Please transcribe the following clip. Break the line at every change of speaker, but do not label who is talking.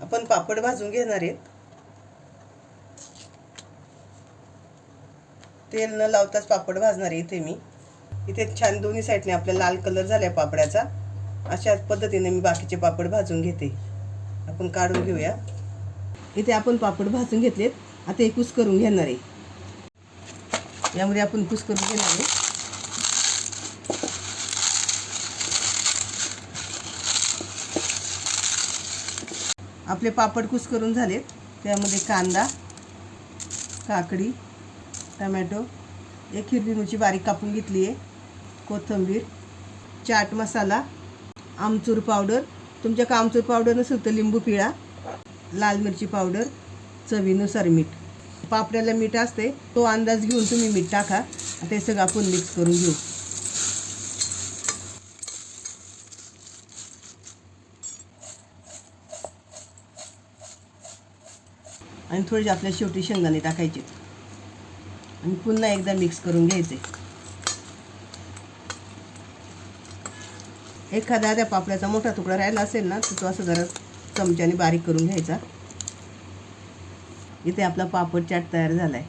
आपण पापड भाजून घेणार आहेत। तेल न लावताच पापड भाजणार आहे इथे मी। इथे छान दोन्ही साईडने आपला लाल कलर झालाय पापड्याचा। अशा पद्धतीने मी बाकीचे पापड भाजून घेते। आपण काढून घेऊया। इथे आपण पापड भाजून घेतलेत। आता हे कुस्करून घेणार आहे। यामध्ये आपण कुस्करून घेणार आहे। आपले पापड कुस्करून झालेत। त्यामध्ये कांदा, काकडी, टोमॅटो, एक हिरवी मिरची बारीक कापून घेतली आहे, कोथिंबीर, चाट मसाला, आमचूर पावडर, तुमच्याकडे आमचूर पावडर नसेल तर लिंबू पिळा, लाल मिरची पावडर, चवीनुसार मीठ। पापड्याला मीठ असते तो अंदाज घेऊन तुम्ही मीठ टाका। ते सगळं आपण मिक्स करून घेऊ। आणि थोडेसे आपल्या शेवटी शेंगदाणे टाकायचे आणि पुन्हा एकदा मिक्स करून घ्यायचे। एखादा त्या पापड्याचा मोठा तुकडा राहिला असेल ना तर तो असं जरा चमच्याने बारीक करून घ्यायचा। इथे आपला पापड चाट तयार झालाय।